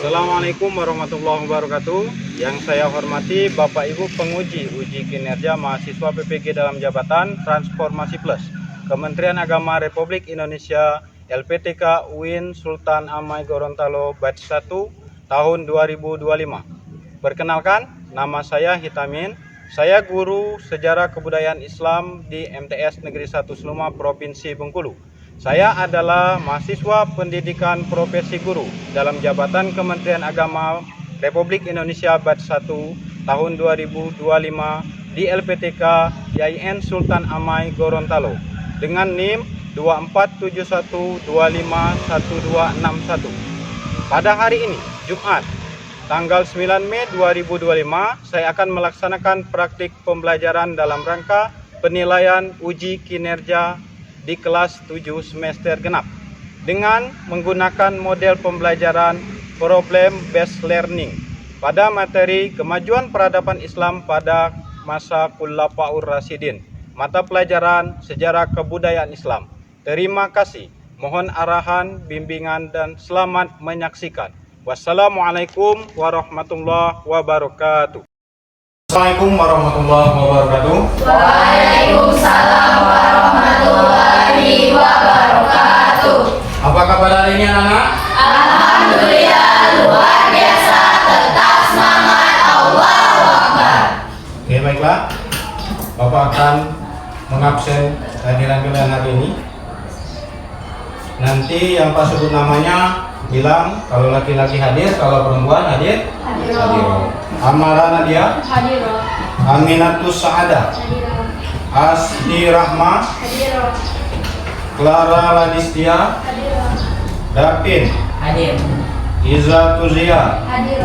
Assalamualaikum warahmatullahi wabarakatuh. Yang saya hormati Bapak Ibu penguji uji kinerja mahasiswa PPG dalam jabatan Transformasi Plus Kementerian Agama Republik Indonesia LPTK UIN Sultan Amai Gorontalo Batch 1 tahun 2025. Perkenalkan, nama saya Hitamin. Saya guru Sejarah Kebudayaan Islam di MTS Negeri 1 Seluma Provinsi Bengkulu. Saya adalah mahasiswa pendidikan profesi guru dalam jabatan Kementerian Agama Republik Indonesia Batch 1 tahun 2025 di LPTK YIN Sultan Amai Gorontalo dengan NIM 2471251261. Pada hari ini, Jumat, tanggal 9 Mei 2025, saya akan melaksanakan praktik pembelajaran dalam rangka penilaian uji kinerja di kelas 7 semester genap dengan menggunakan model pembelajaran problem based learning pada materi kemajuan peradaban Islam pada masa Khulafaur Rasyidin, mata pelajaran sejarah kebudayaan Islam. Terima kasih, mohon arahan, bimbingan, dan selamat menyaksikan. Wassalamualaikum warahmatullahi wabarakatuh. Assalamualaikum warahmatullahi wabarakatuh. Waalaikumsalam warahmatullahi wabarakatuh. Apa kabar hari ini anak-anak? Alhamdulillah luar biasa, tetap semangat, Allahu Akbar. Oke, baiklah. Bapak akan mengabsen kehadiran kalian hari ini. Nanti yang Pak sebut namanya bilang kalau laki-laki hadir, kalau perempuan hadir. Hadir. Amara Nadia. Hadir. Aminatus Saada. Asdi Rahma. Hadir. Clara Ladistia. Dapin. Hadir. Iza Tuzia. Hadir.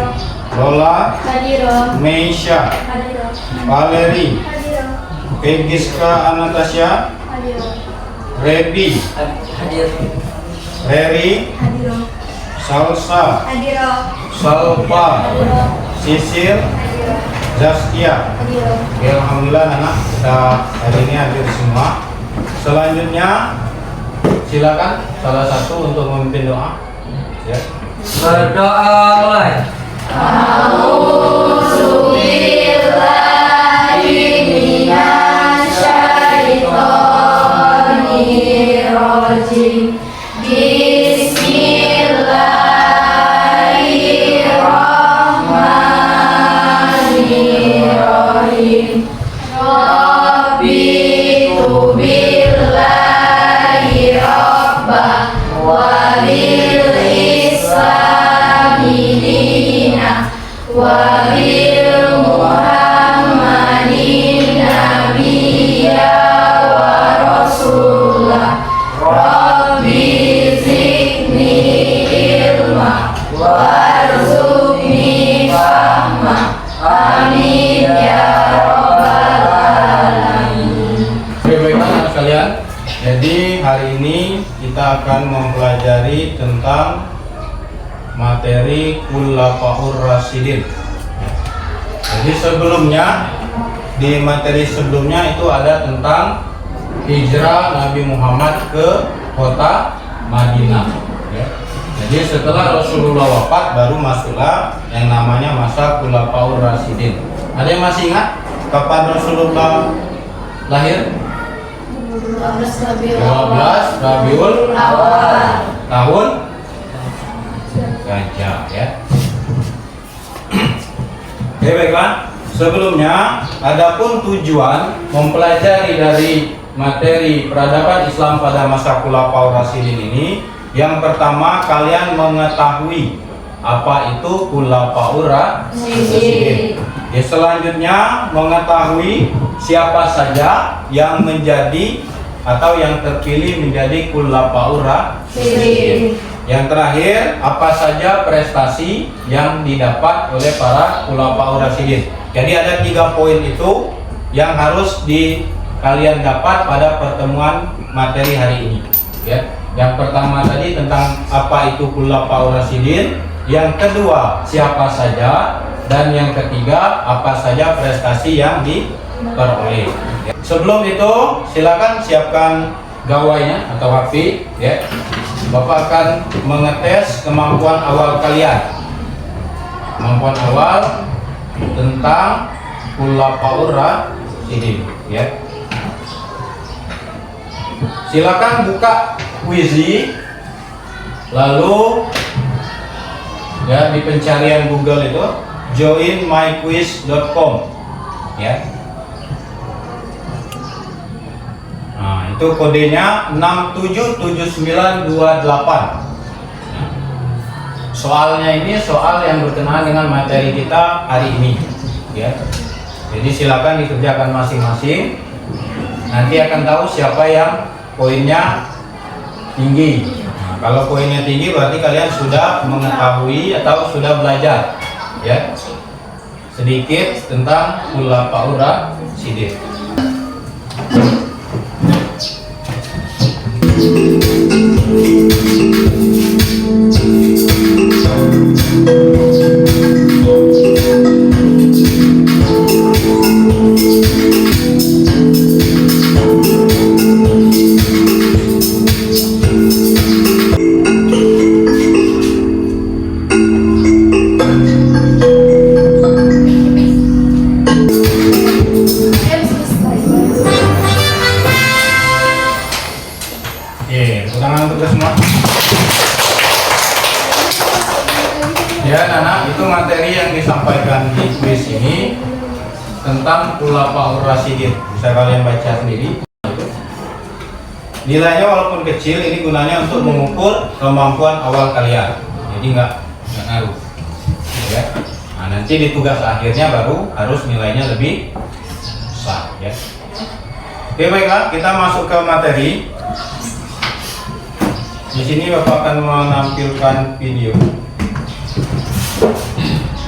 Lola. Hadir. Meisha. Hadir. Valeri. Hadir. Pegiska Anastasia. Hadir. Rebi. Hadir. Reri. Hadir. Salsa. Hadir. Salpa. Sisir. Zaskia. Hadir. Oke, alhamdulillah anak kita hari ini hadir semua. Selanjutnya silakan salah satu untuk memimpin doa. Ya. Berdoa mulai. A'udzubillahiminasyaitonirrajim. Bismillahirrahmanirrahim. Raditu billahi rabba wa bil islami dina wa bil muhammadin nabiyya wa rasulah. Rabbi zidni ilma warzuqni fahma. Amin ya rabbal alamin. Oke, baiklah anak sekalian. Jadi hari ini kita akan mempelajari tentang materi Khulafaur Rasyidin. Jadi sebelumnya, di materi sebelumnya itu ada tentang hijrah Nabi Muhammad ke kota Madinah. Ya. Jadi setelah Rasulullah wafat baru masuklah yang namanya masa Khulafaur Rasyidin. Ada yang masih ingat kapan Rasulullah lahir? 12 Rabiul Awal. tahun Gajah, ya. Oke, baiklah. Sebelumnya, adapun tujuan mempelajari dari materi peradaban Islam pada masa Khulafaur Rasyidin ini, yang pertama kalian mengetahui apa itu Khulafaur Rasyidin. Ya, selanjutnya mengetahui siapa saja yang menjadi atau yang terpilih menjadi Khulafaur Rasyidin. Yang terakhir, apa saja prestasi yang didapat oleh para Khulafaur Rasyidin. Jadi ada 3 poin itu yang harus kalian dapat pada pertemuan materi hari ini. Ya. Yang pertama tadi tentang apa itu Khulafaur Rasyidin, yang kedua siapa saja, dan yang ketiga apa saja prestasi yang diperoleh. Sebelum itu silakan siapkan gawainya atau HP, ya. Bapak akan mengetes kemampuan awal kalian. kemampuan awal tentang Khulafaur Rasyidin, ya. Silakan buka Quizy, lalu ya di pencarian Google itu joinmyquiz.com, ya. Nah, itu kodenya 677928. Soalnya ini soal yang berkenaan dengan materi kita hari ini, ya. Jadi silakan dikerjakan masing-masing. Nanti akan tahu siapa yang poinnya tinggi. Nah, kalau poinnya tinggi berarti kalian sudah mengetahui atau sudah belajar, ya, sedikit tentang Khulafaur Rasyidin. Ulangan tugas semua. Ya, Nana, itu materi yang disampaikan di kuis ini tentang Khulafaur Rasyidin. Bisa kalian baca sendiri. Nilainya walaupun kecil, ini gunanya untuk mengukur kemampuan awal kalian. Jadi nggak ngaruh. Ya. Nah, nanti di tugas akhirnya baru harus nilainya lebih besar, ya. Oke, baiklah, kita masuk ke materi. Di sini Bapak akan menampilkan video.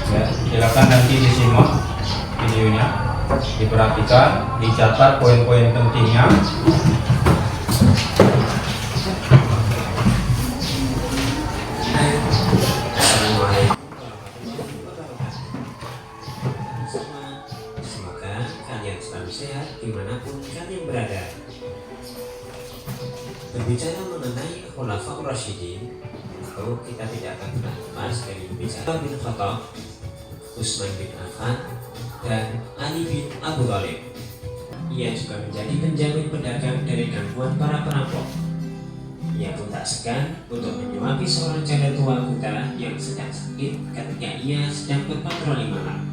Ya, silakan nanti disimak videonya, diperhatikan, dicatat poin-poin pentingnya. Semoga kalian selalu sehat dimanapun kalian berada. Berbicara mengenai Khulafaur Rasyidin, atau kita tidak akan pernah lepas dari berbicara bin Khattab, Utsman bin Affan, dan Ali bin Abu Thalib. Ia juga menjadi penjamin pedagang dari gangguan para perampok. Ia pun tak segan untuk menyuapi seorang janda tua buta yang sedang sakit ketika ia sedang berpatroli malam.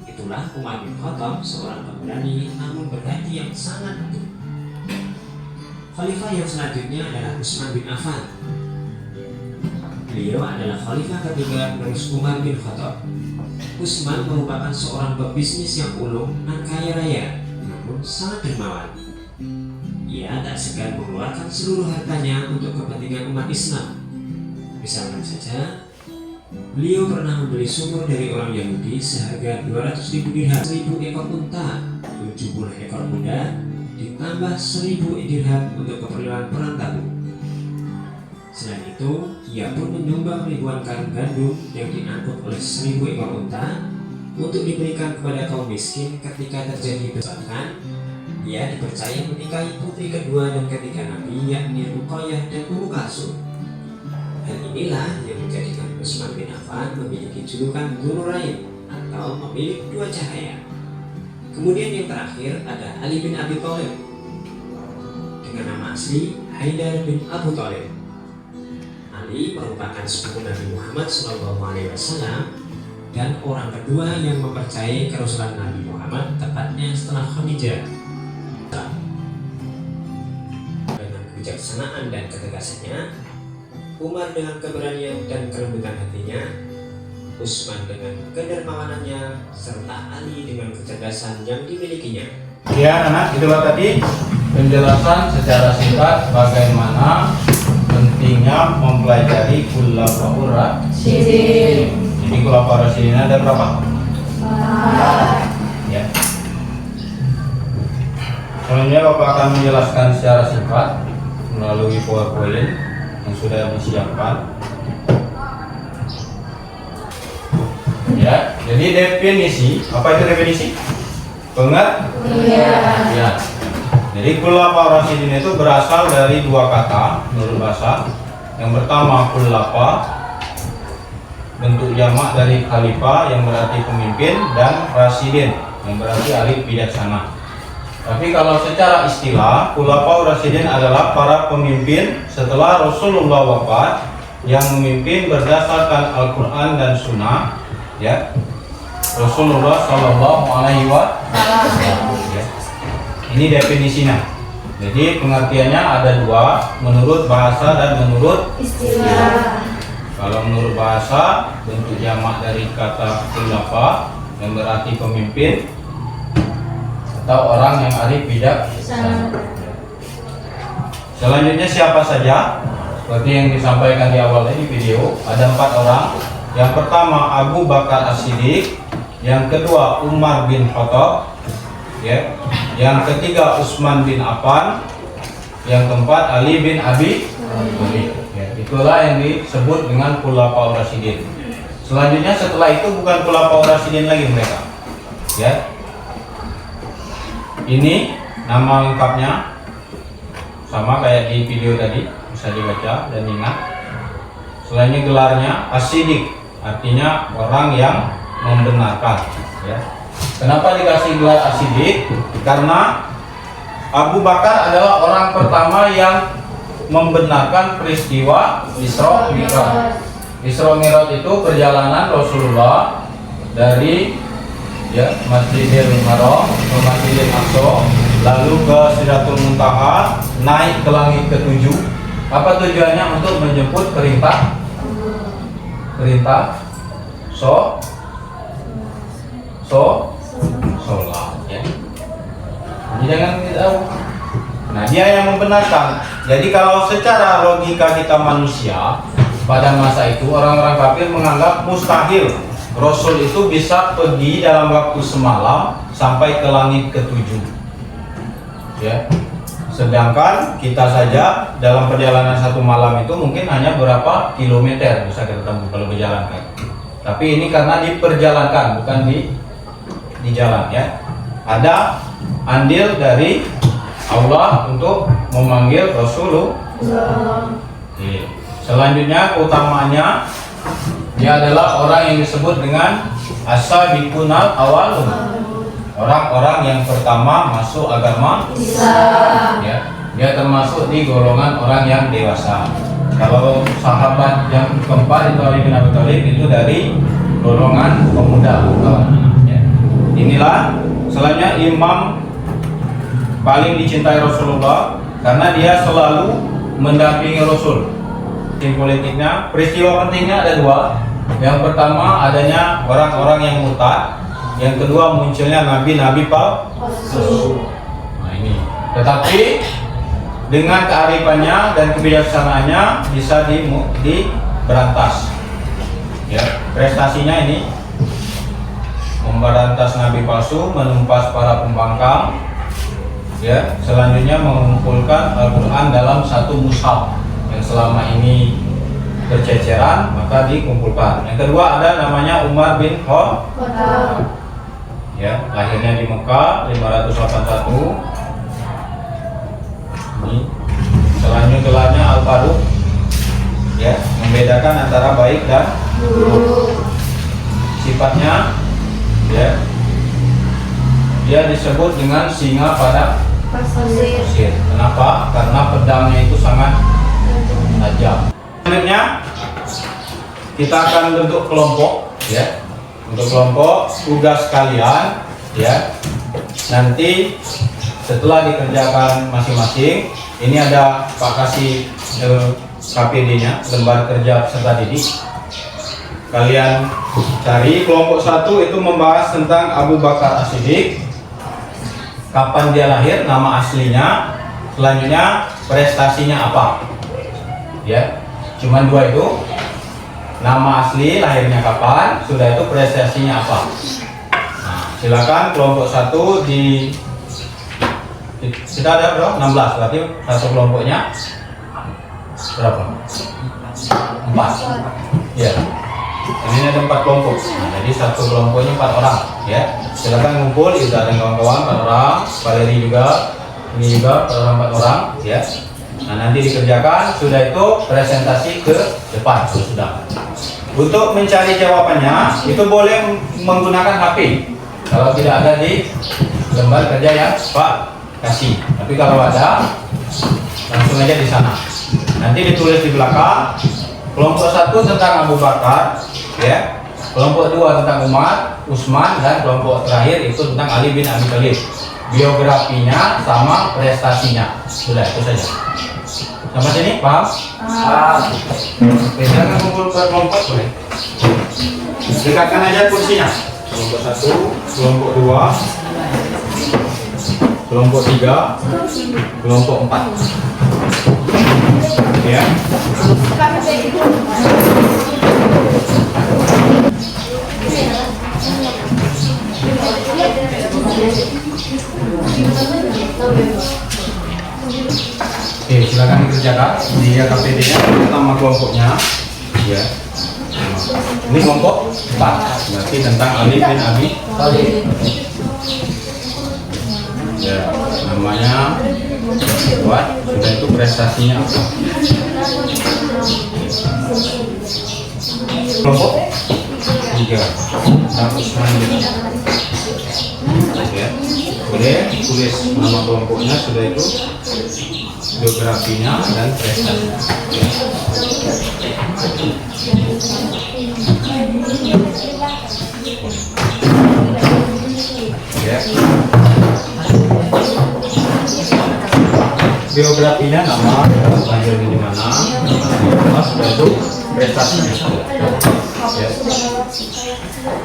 Itulah Umar bin Khattab, seorang pemberani namun berhati yang sangat lembut. Khalifah yang selanjutnya adalah Utsman bin Affan. Beliau adalah khalifah ketiga penerus Umar bin Khattab. Utsman merupakan seorang pebisnis yang ulung dan kaya raya, namun sangat dermawan. Ia tak segan mengeluarkan seluruh hartanya untuk kepentingan umat Islam. Misalkan saja, beliau pernah membeli sumur dari orang Yahudi seharga 200.000 dirham, 1.000 ekor unta, 70 ekor kuda, ditambah 1.000 dirham untuk keperluan perang Tabuk. Selain itu, ia pun menyumbang ribuan karung gandum yang diangkut oleh 1.000 ekor unta untuk diberikan kepada kaum miskin ketika terjadi bencana. Ia dipercaya menikahi putri kedua dan ketiga Nabi, yakni Ruqayyah dan Ummu Kalsum. Hal inilah yang menjadikan Utsman bin Affan memiliki julukan Dzunurain atau pemilik dua cahaya. Kemudian yang terakhir ada Ali bin Abi Thalib dengan nama asli Haidar bin Abu Thalib. Ali merupakan sepupu Nabi Muhammad SAW dan orang kedua yang mempercayai kerasulan Nabi Muhammad, tepatnya setelah Khadijah. Dengan kebijaksanaan dan ketegasannya, Umar dengan keberanian dan kelembutan hatinya, Utsman dengan kedermawanannya, serta Ali dengan kecerdasan yang dimilikinya. Ya, anak, itulah tadi penjelasan secara singkat bagaimana pentingnya mempelajari Khulafaur Rasyidin. Jadi Khulafaur Rasyidin ada berapa? Ya. Selanjutnya Bapak akan menjelaskan secara singkat melalui PowerPoint yang sudah disiapkan. Ya, jadi definisi, apa itu definisi? Ya. Jadi Khulafaur Rasyidin itu berasal dari dua kata menurut bahasa. Yang pertama khulafa bentuk jamak dari khalifah yang berarti pemimpin dan rasidin yang berarti alif bijaksana. Tapi kalau secara istilah, Khulafaur Rasyidin adalah para pemimpin setelah Rasulullah wafat yang memimpin berdasarkan Al-Quran dan Sunnah, ya. Rasulullah Shallallahu Alaihi Wasallam. Ya. Ini definisinya. Jadi pengertiannya ada dua, menurut bahasa dan menurut Istilah. Kalau menurut bahasa, bentuk jamak dari kata khulafa yang berarti pemimpin atau orang yang arif bijaksana. Selanjutnya siapa saja? Seperti yang disampaikan di awal ini video, ada 4 orang. Yang pertama Abu Bakar As-Siddiq, yang kedua Umar bin Khattab, ya. Yang ketiga Utsman bin Affan, yang keempat Ali bin Abi Thalib. Ya, itulah yang disebut dengan Khulafaur Rasyidin. Selanjutnya setelah itu bukan Khulafaur Rasyidin lagi mereka. Ya. Ini nama lengkapnya sama kayak di video tadi, bisa dibaca dan ingat. Selainnya gelarnya As-Siddiq, artinya orang yang membenarkan, ya. Kenapa dikasih gelar As-Siddiq? Karena Abu Bakar adalah orang pertama yang membenarkan peristiwa Isra Mi'raj. Isra Mi'raj itu perjalanan Rasulullah dari Masjidil Haram ke Masjidil Aqsa, lalu ke Sidratul Muntaha, naik ke langit ke-7. Apa tujuannya? Untuk menjemput perintah sholat, ya. Jadi jangan tahu. Nah, dia yang membenarkan. Jadi kalau secara logika kita manusia, pada masa itu orang-orang kafir menganggap mustahil Rasul itu bisa pergi dalam waktu semalam sampai ke langit ke-7. Ya. Sedangkan kita saja dalam perjalanan 1 malam itu mungkin hanya berapa kilometer bisa kita tempuh kalau berjalan kaki. Tapi ini karena diperjalankan, bukan di jalan, ya. Ada andil dari Allah untuk memanggil Rasulullah. Oke. Selanjutnya keutamaannya, dia adalah orang yang disebut dengan as-sabiqunal awwalun. Orang-orang yang pertama masuk agama Islam. Ya, dia termasuk di golongan orang yang dewasa. Kalau sahabat yang keempat itu Ali bin Abi Thalib itu dari golongan pemuda. Ya. Inilah selanjutnya imam paling dicintai Rasulullah karena dia selalu mendampingi Rasul. Tim politiknya, peristiwa pentingnya ada 2. Yang pertama adanya orang-orang yang murtad. Yang kedua munculnya nabi-nabi palsu. Nah ini. Tetapi dengan kearifannya dan kebijaksanaannya bisa diberantas. Ya, prestasinya ini memberantas nabi palsu, menumpas para pembangkang. Ya, selanjutnya mengumpulkan Al-Quran dalam satu mushaf yang selama ini berceceran, maka dikumpulkan. Yang kedua ada namanya Umar bin Khattab. Ya, lahirnya di Mekah 581. Ini selanjutnya gelarnya Al-Faruq, ya, membedakan antara baik dan buruk. Sifatnya, ya, dia disebut dengan singa pada pasir. Kenapa? Karena pedangnya itu sangat tajam. Selanjutnya kita akan bentuk kelompok, ya. Untuk kelompok tugas kalian, ya, nanti setelah dikerjakan masing-masing, ini ada Pak kasih KPD-nya, lembar kerja peserta didik. Kalian cari kelompok 1 itu membahas tentang Abu Bakar As-Siddiq, kapan dia lahir, nama aslinya, selanjutnya prestasinya apa, ya, cuman 2 itu. Nama asli, lahirnya kapan, sudah itu prestasinya apa. Nah, silakan kelompok 1 kita ada berapa? 16, berarti satu kelompoknya berapa? 4. Ya. Ini ada 4 kelompok. Nah, jadi satu kelompoknya 4 orang, ya. Silakan ngumpul, kita ada kawan-kawan 4 orang, Valeri juga, ini juga 4 orang, ya. Nah, nanti dikerjakan, sudah itu presentasi ke depan, sudah. Untuk mencari jawabannya itu boleh menggunakan HP. Kalau tidak ada di lembar kerja yang Pak kasih. Tapi kalau ada, langsung aja di sana. Nanti ditulis di belakang. Kelompok 1 tentang Abu Bakar, ya. Kelompok 2 tentang Umar, Utsman, dan kelompok terakhir itu tentang Ali bin Abi Thalib. Biografinya sama prestasinya. Sudah itu saja. Sampai sini paham? Oke, silakan kumpul ke kelompok boleh. Dekatkan aja kursinya. Kelompok 1, kelompok 2, kelompok 3, kelompok 4. Ya. Oke, silakan dikerjakan di KPD-nya pertama kelompoknya. Ya. Ini kelompok 4, berarti tentang Ali bin Abi Thalib. Ya, namanya buat sudah itu prestasinya apa? Kelompok 3 tentang Utsman bin Affan. Ya, boleh tulis nama kelompoknya sudah itu, biografinya dan prestasinya. Ya. Biografinya nama, lahir di mana, sudah itu prestasinya. Ya.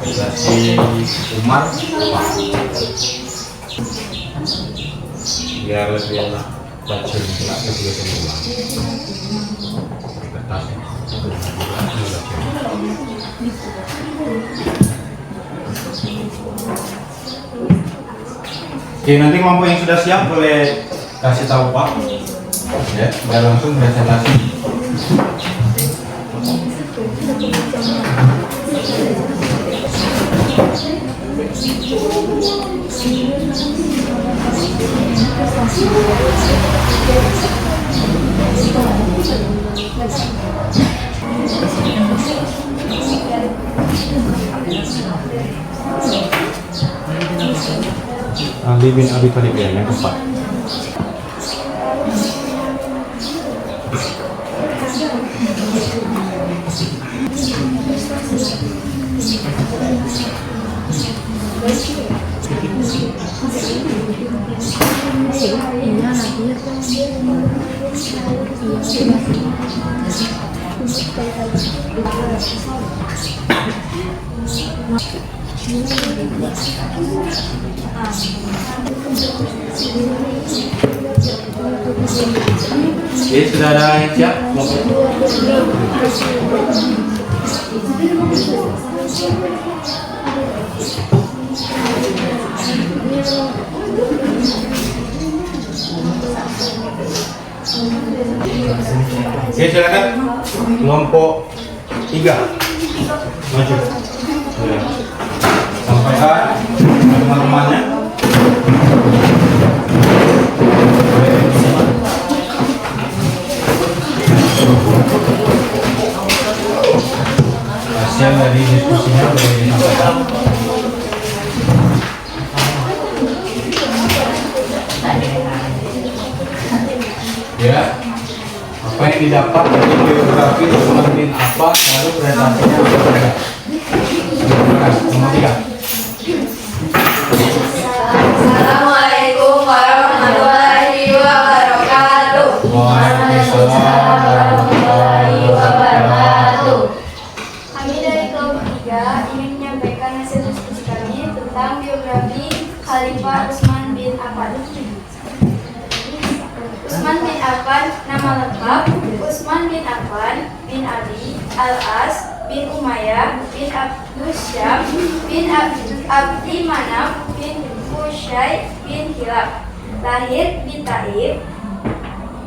Prestasi Umar apa? Biar lebih enak baca juga ulang. Kertasnya. Oke, nanti kelompok yang sudah siap boleh kasih tahu Pak, ya, biar langsung presentasi. Ali bin Abi Thalib ya, yang keempat. Oke, sudah ada yang siap? Oke, silakan kelompok 3 maju. Ya. Sampaikan teman-temannya. Hasil dari diskusinya boleh disampaikan. Ya, apa yang didapat dari biografi Utsman bin Affan, lalu prestasinya apa? Nomor 3. Assalamualaikum warahmatullahi wabarakatuh. Waalaikumsalam warahmatullahi wabarakatuh. Kami dari kelompok 3 ingin menyampaikan hasil diskusi kami tentang biografi Khalifah Utsman bin Affan. Utsman bin Affan, nama lengkap Utsman bin Affan bin Ali Al-As bin Umayyah bin Abdus Syam bin Abdi Manaf bin Qusay bin Kilab. Lahir di Taif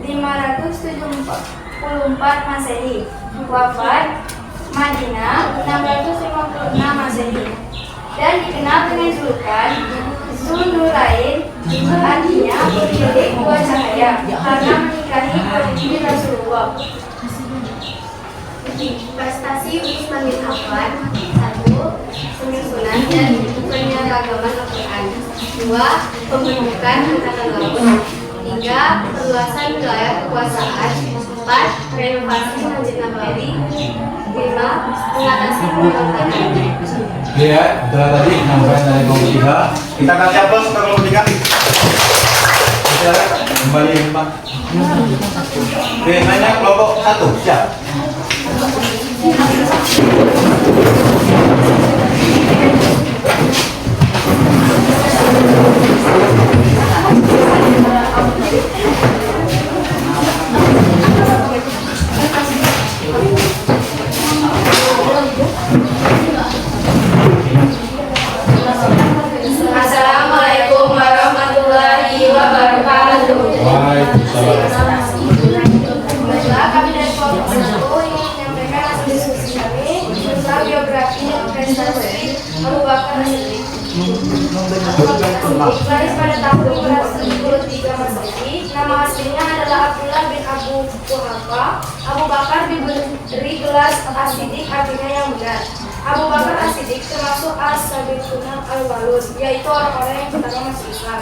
574 Masehi. Wafat Madinah 656 Masehi. Dan dikenal dengan julukan Dzunurain, artinya pemilik dua cahaya, karena menikahi putri Rasulullah. Prestasi Usman bin Affan. 1. Penyusunan dan penyeragaman Al-Quran. 2. Pembentukan Angkatan Laut. 3. Perluasan wilayah kekuasaan. 4. Renovasi Masjid Nabawi. 5. Mengatasi pemberontakan. Ya, itulah tadi penyampaian dari kelompok 3. Kita kasih aplaus untuk kelompok 3. Silakan kembali Pak. Oke, nanya kelompok 1, siap. Assalamualaikum warahmatullahi wabarakatuh. Waalaikumsalam. Baiklah, kami dari kelompok 1 ingin menyampaikan hasil diskusi kami tentang biografi dan prestasi Abu Bakar As-Siddiq. Lahir pada tahun 273 Masehi, nama aslinya adalah Abdullah bin Abu Quhafa. Abu Bakar diberi gelar As-Siddiq, artinya yang benar. Abu Bakar As-Siddiq termasuk As-Sabiquna Al-Awwalun, yaitu orang-orang yang pertama masuk Islam.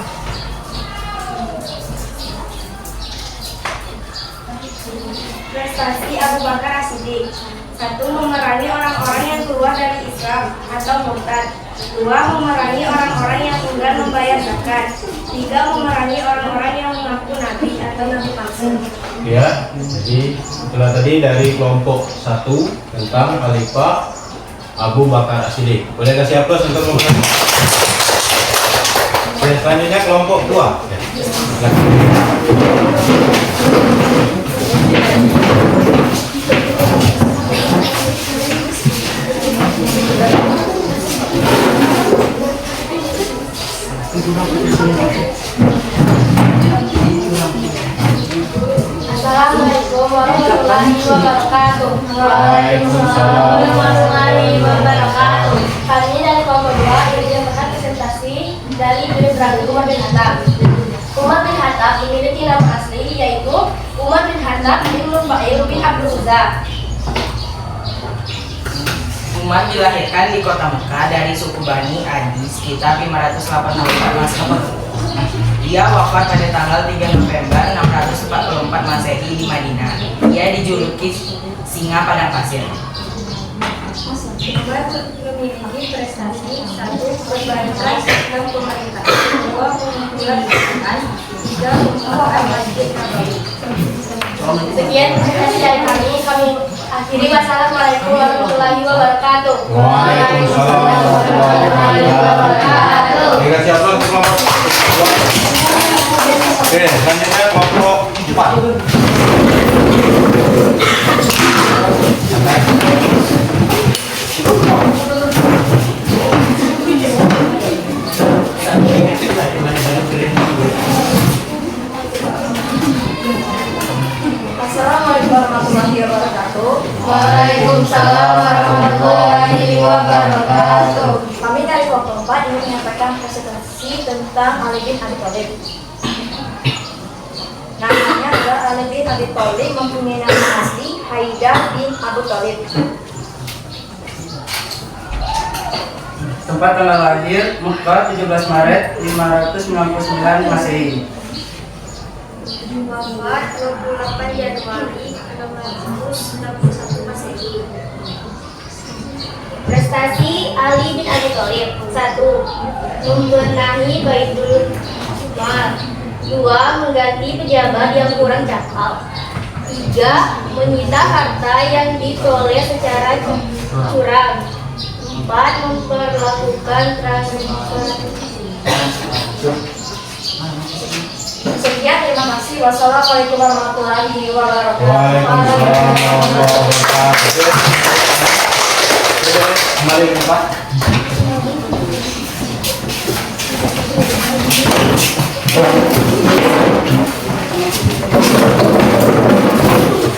Prestasi Abu Bakar As-Siddiq. 1. Memerangi orang-orang yang keluar dari Islam atau murtad. 2. Memerangi orang-orang yang enggan membayar zakat. 3. Memerangi orang-orang yang mengaku nabi atau nabi palsu. Ya, jadi itulah tadi dari kelompok 1 tentang Khalifah Abu Bakar As-Siddiq. Boleh kasih aplaus untuk kelompok 1. Oke, selanjutnya kelompok 2. Ya, Assalamualaikum warahmatullahi wabarakatuh. Waalaikumsalam warahmatullahi wabarakatuh. Kali ini dari kelompok 2 ingin menyampaikan presentasi dari biografi Umar bin Khattab. Umar bin Khattab memiliki nama asli yaitu Umar bin Khattab bin Nufail bin Abdul Uzza. Umar dilahirkan di kota Mekah dari suku Bani Adi sekitar 584 Masehi. Dia wafat pada tanggal 3 November 644 Masehi di Madinah. Ia dijuluki singa padang pasir. Umar memiliki prestasi 1. Perbaikan sistem pemerintahan. 2. Pengumpulan kekuasaan. 3. Pembangunan Masjid Nabawi. Sekian presentasi dari kami akhiri. Wassalamualaikum warahmatullahi wabarakatuh. Waalaikumsalam warahmatullahi wabarakatuh. Kasih aplaus untuk kelompok 2. Oke, selanjutnya kelompok 4. Assalamualaikum warahmatullahi wabarakatuh. Waalaikumsalam warahmatullahi wabarakatuh. Kami dari kelompok 4 ingin menyampaikan presentasi tentang Ali bin Abi Thalib. Namanya adalah Ali bin Abi Thalib, mempunyai nama asli Haidah bin Abu Thalib. Tempat tanggal lahir Mekah 17 Maret 599 Masehi. Wafat 28 Januari 661 Masehi. Prestasi Ali bin Abi Thalib. 1. Membenahi Baitul Mal. 2. Mengganti pejabat yang kurang cakap. 3. Menyita harta yang diperoleh secara curang. 4. Memperlakukan transparansi. Sekian, terima kasih. Wassalamualaikum warahmatullahi wabarakatuh. Waalaikumsalam warahmatullahi wabarakatuh. Kembali ke Pak.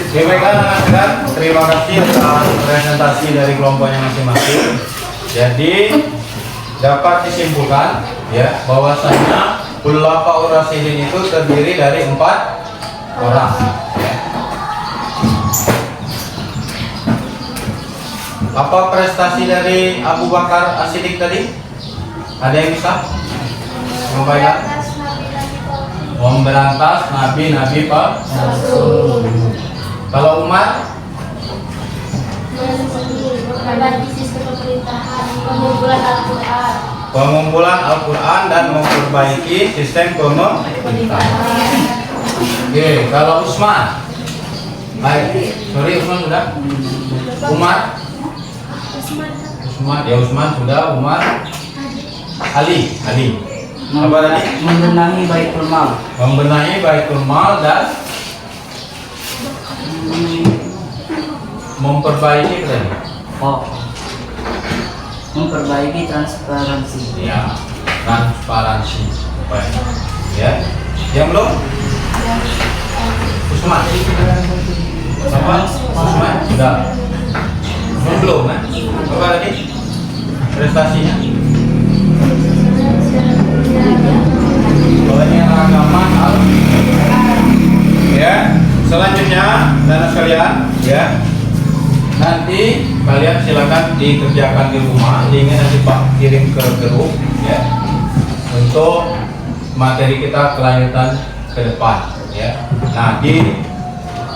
Oke, baiklah anak-anak, terima kasih atas presentasi dari kelompoknya masing-masing. Jadi dapat disimpulkan ya bahwasanya Khulafaur Rasyidin itu terdiri dari 4 orang. Ya. Apa prestasi dari Abu Bakar As-Siddiq tadi? Ada yang bisa? Membayar? Memberantas nabi-nabi palsu. Kalau Umar? Memperbaiki sistem pemerintahan, pengumpulan Al-Quran. Pengumpulan Al-Quran dan memperbaiki sistem pemerintahan. Oke, kalau Usman? Baik, sorry Usman sudah? Umar? Usman, ya Usman sudah, Umar? Ali. Apa tadi? Membenahi Baitul Mal. Membenahi Baitul Mal dan memperbaiki tadi. Memperbaiki transparansi. Ya, transparansi. Ya, yang belum? Usman. Apa? Usman sudah. Usman belum kan? Apa tadi? Prestasinya? Pokoknya agama ya. Selanjutnya dan sekalian ya. Nanti kalian silakan dikerjakan di rumah. Linknya nanti Pak kirim ke grup ya. Untuk materi kita kelanjutan ke depan ya. Nah, di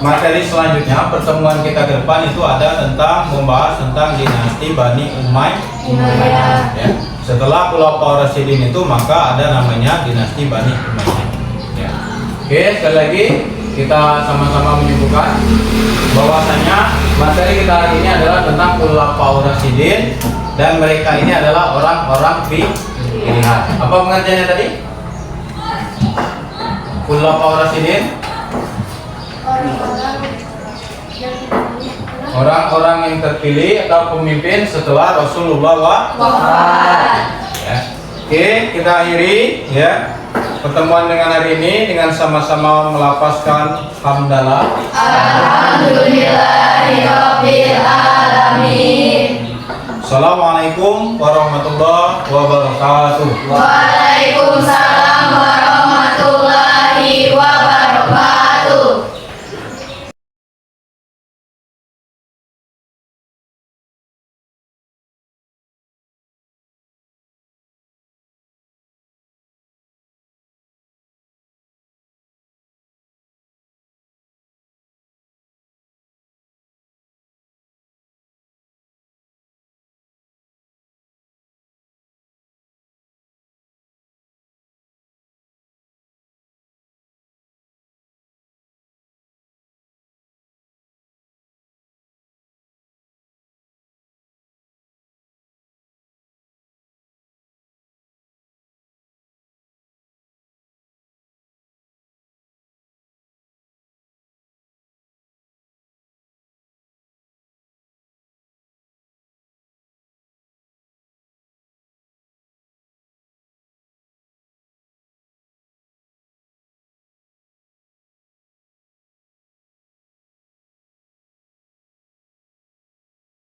materi selanjutnya pertemuan kita ke depan itu ada tentang membahas tentang dinasti Bani Umayyah ya. Setelah Khulafaur Rasyidin itu maka ada namanya dinasti Bani Umayyah ya. Oke, sekali lagi kita sama-sama menyebutkan bahwasanya materi kita hari ini adalah tentang Khulafaur Rasyidin dan mereka ini adalah orang-orang pilihan. Apa pengertiannya tadi? Khulafaur Rasyidin orang-orang yang terpilih atau pemimpin setelah Rasulullah wafat. Ya. Oke, kita akhiri ya pertemuan dengan hari ini dengan sama-sama melafazkan hamdalah. Alhamdulillahirabbil alamin. Assalamualaikum warahmatullahi wabarakatuh. Waalaikumsalam warahmatullahi wabarakatuh.